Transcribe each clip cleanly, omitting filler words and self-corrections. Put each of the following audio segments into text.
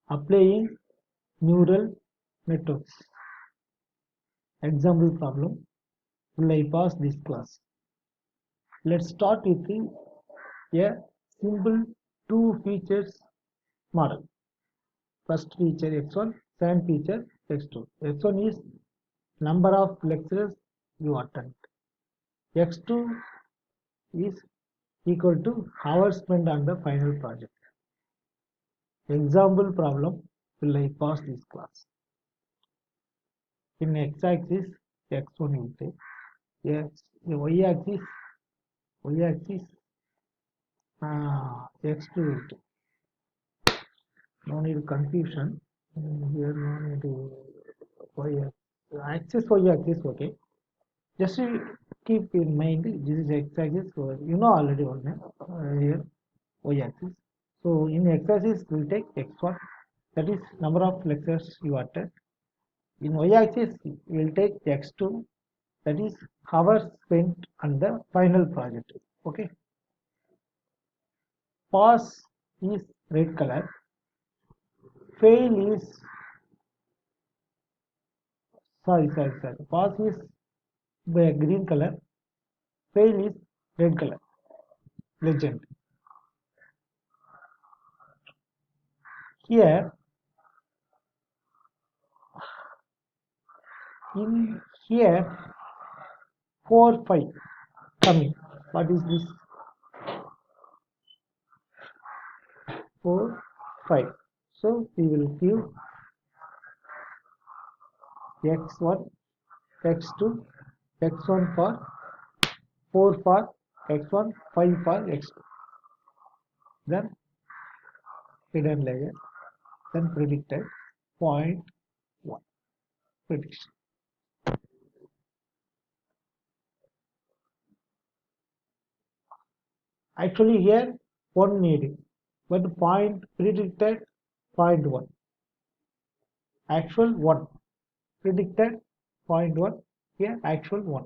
applying neural networks. Example problem. Will I pass this class? Let's start with a simple two features model. First feature x1, second feature x2. x1 is number of lectures you attend. x2 is equal to hours spent on the final project. Example problem. Will I pass this class? In x-axis, x1 will take. Yes, the y-axis, x2 will take. No need confusion. Here no need y-axis, y-axis, okay. Just keep in mind this is x-axis, so you know already one here y-axis. So in x-axis we'll take x1, that is number of lectures you attend. In y-axis we will take x2, that is hours spent on the final project. Okay. Pass is red color, fail is sorry. Pass is by green color, fail is red color. Legend. Here in here 4 5 coming. What is this? 4 5. So we will give x1, x2, x1 for 4 for x1, 5 for x2. Then hidden layer, then predicted 0.1 prediction. Actually here 1 needed, but point predicted 0.1. Actual 1. Predicted 0.1. Here actual 1.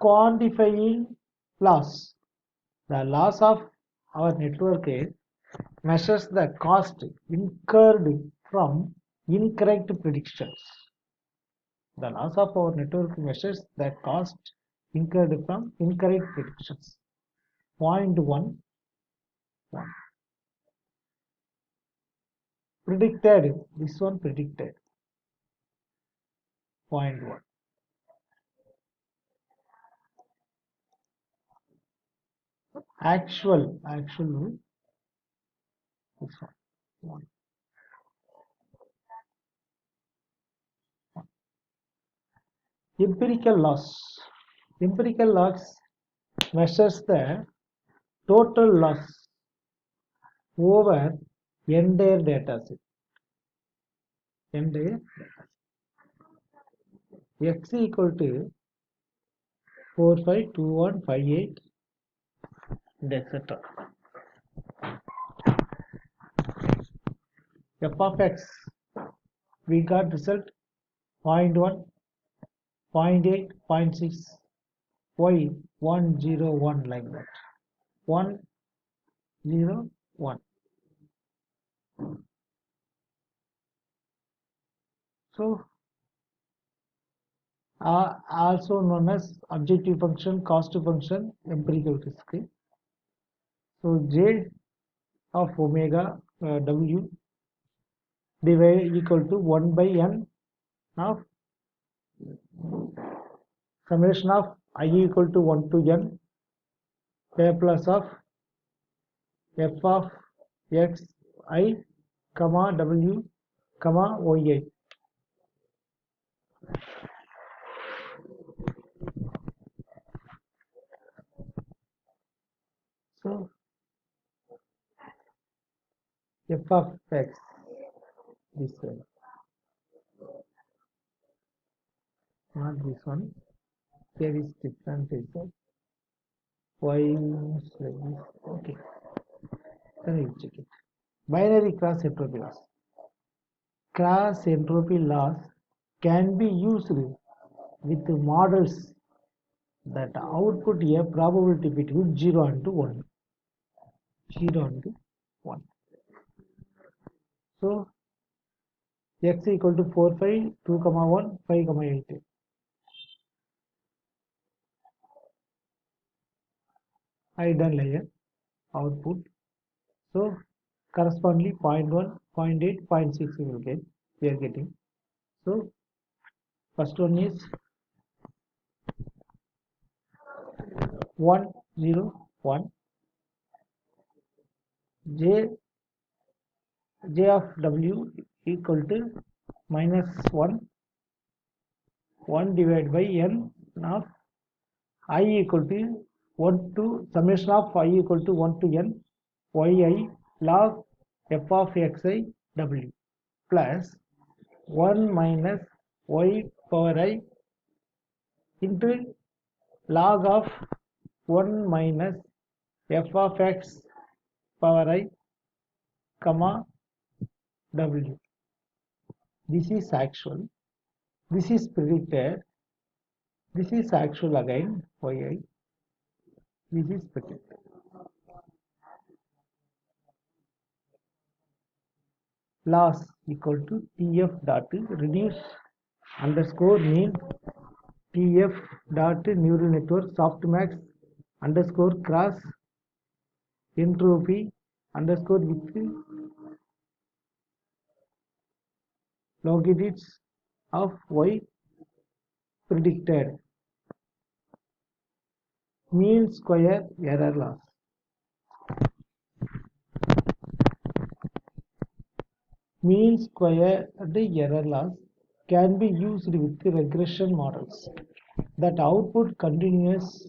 Quantifying loss. The loss of our network measures the cost incurred from incorrect predictions. The loss of our network measures the cost incurred from incorrect predictions. 0.1. Predicted, this one predicted. 0.1. Actual, this one. Empirical loss. Empirical loss measures the total loss over entire data set. X equal to 4 5 2 1 5 8 and etc. F of x, we got result 0.1, 0.8, 0.6, y 1 0 1 like that. 1 0 1. So also known as objective function, cost function, empirical risk. So J of omega W divided equal to 1 by n of summation of I equal to 1 to n a plus of f of x I comma w comma y. So f of x this way, not this one. Here is different result. Y is like this. Okay, then we check it. Binary cross entropy loss. Cross entropy loss can be used with models that output a probability between 0 and 1. 0 and 1. So x equal to 4, 5, 2, 1, 5, 8. Hidden layer output. So correspondingly 0.1, 0.8, 0.6 we will get. We are getting. So first one is 1, 0, 1. J of W equal to minus 1, 1 divided by n of I equal to 1 to summation of I equal to 1 to n yi log f of xi w plus 1 minus y power I into log of 1 minus f of x power I comma w. This is actual. This is predicted. This is actual again yi. This is predicted. Loss equal to tf dot reduce underscore mean tf dot neural network softmax underscore cross entropy underscore with logarithms of y predicted mean square error loss. Mean square error loss can be used with regression models that output continuous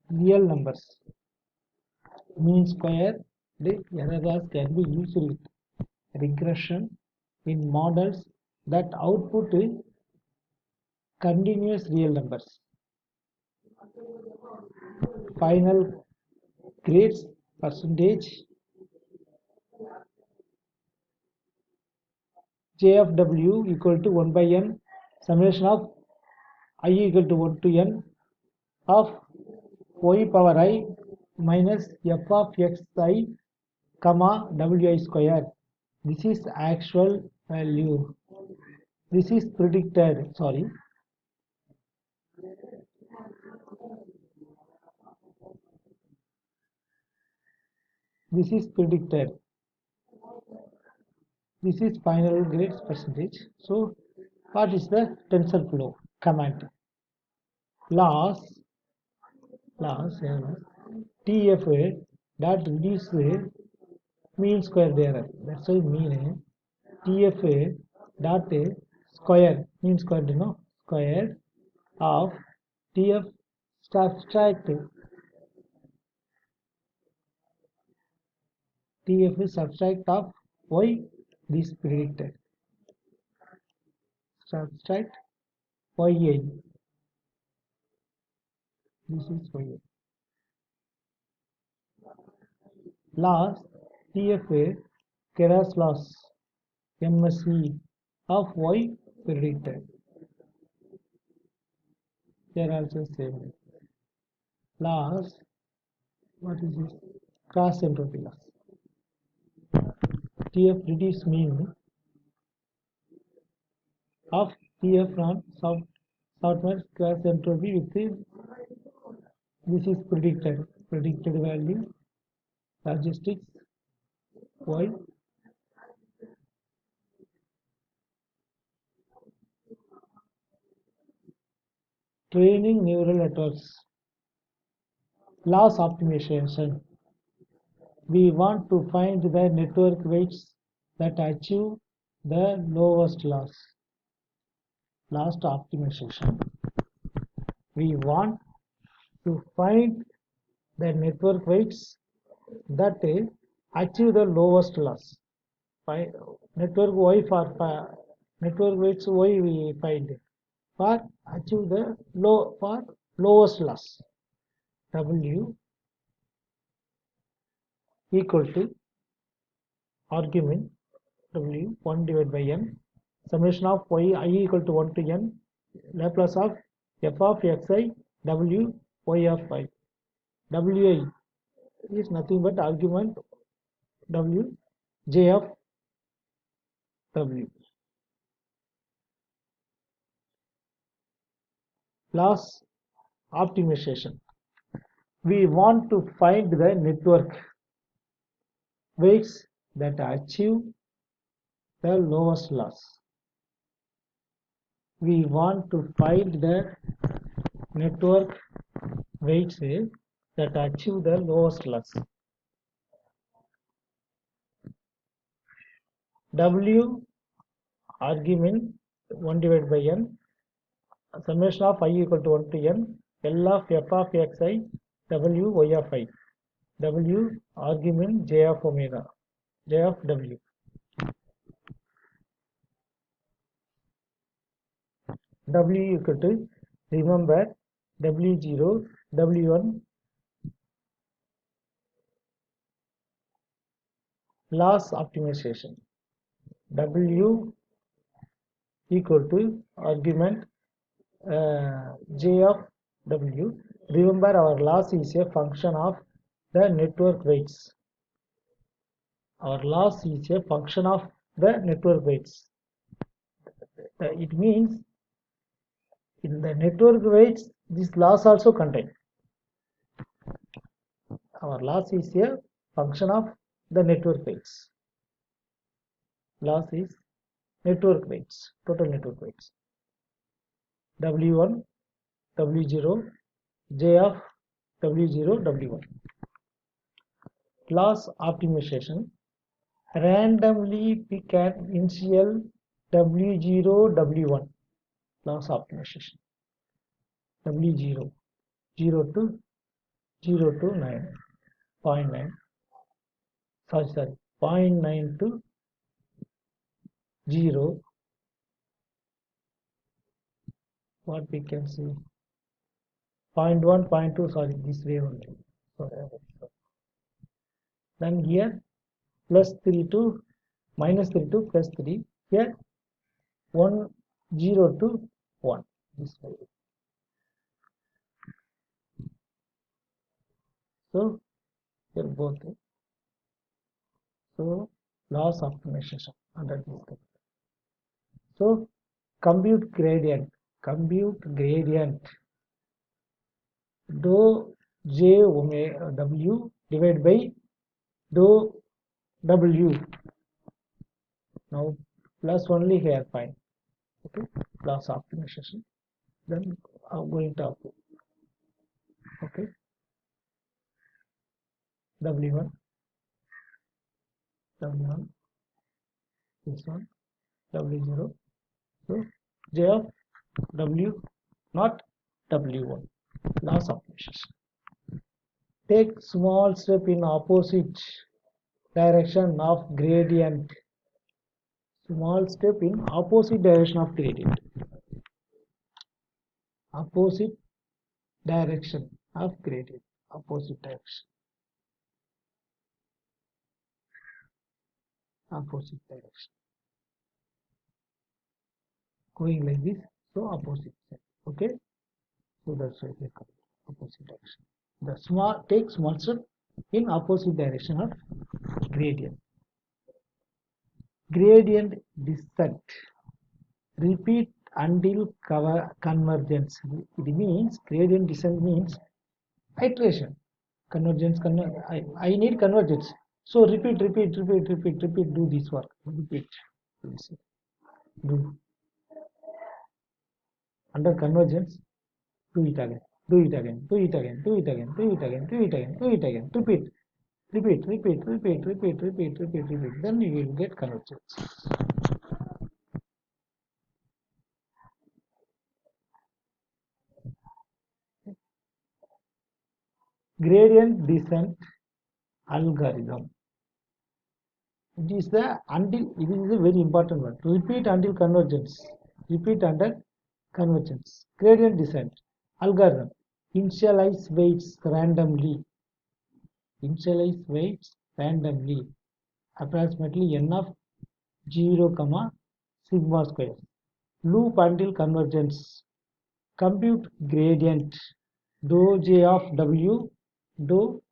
real numbers. Mean square error loss can be used with regression in models that output continuous real numbers. Final grades percentage J of W equal to 1 by n summation of I equal to 1 to n of y power I minus f of xi comma wi square. This is actual value. This is predicted. Sorry. This is predicted. This is final grades percentage. So what is the TensorFlow command? Loss tf dot reduce mean square error. That's why mean tf dot square mean square square of tf subtract tf is subtract of y this predicted subtract yi this is yi loss tf keras loss msc of y predicted. Here also same loss. What is this? Cross entropy loss. TF reduce mean of TF from software cross entropy with this is predicted value logistics y training neural networks loss optimization. We want to find the network weights that achieve the lowest loss. Loss optimization. We want to find the network weights that achieve the lowest loss. Network y for network weights y we find for achieve the lowest loss. W equal to argument W 1 divided by n summation of y I equal to 1 to n Laplace of f of xi w y of I wi is nothing but argument w j of w. Loss optimization. We want to find the network weights that achieve the lowest loss. We want to find the network weights that achieve the lowest loss. W argument 1 divided by n, summation of I equal to 1 to n, L of f of xi, W y of I. W argument j of omega, j of w. W equal to, remember, W0, W1, loss optimization. W equal to argument j of w. Remember, our loss is a function of the network weights. Our loss is a function of the network weights. It means in the network weights, this loss also contained. Our loss is a function of the network weights. Loss is network weights, total network weights. W1, W0, J of W0, W1. Loss optimization. Randomly pick an initial W0, W1. Loss optimization. W0, 0 to 9, 0.9. Sorry, 0.9 to 0. What we can see? 0.1, 0.2, sorry, this way only. Sorry. Then here plus 3 to minus 3 to plus 3. Here 1, 0 to 1. This way. So here both. So loss optimization under this. So compute gradient dou j omega w divided by dou w. Now plus only here fine. Okay, loss optimization. Then I'm going to upload. Okay, w1, this one, w0. So j of w, not w1. Loss optimization. Take small step in opposite direction of gradient. Small step in opposite direction of gradient. Opposite direction of gradient. Opposite direction. Opposite direction. Going like this, so opposite side. Okay, so that's why they come opposite direction. The small take small step in opposite direction of gradient. Gradient descent. Repeat until convergence. It means gradient descent means iteration. Convergence. I need convergence. So repeat. Do this work. Repeat. Do. Under convergence, do it again. Repeat. Then you will get convergence. Gradient descent algorithm. It is a very important one. Repeat until convergence. Repeat under convergence. Gradient descent algorithm. Initialize weights randomly. Approximately n of 0, sigma square. Loop until convergence. Compute gradient dou j of w, dou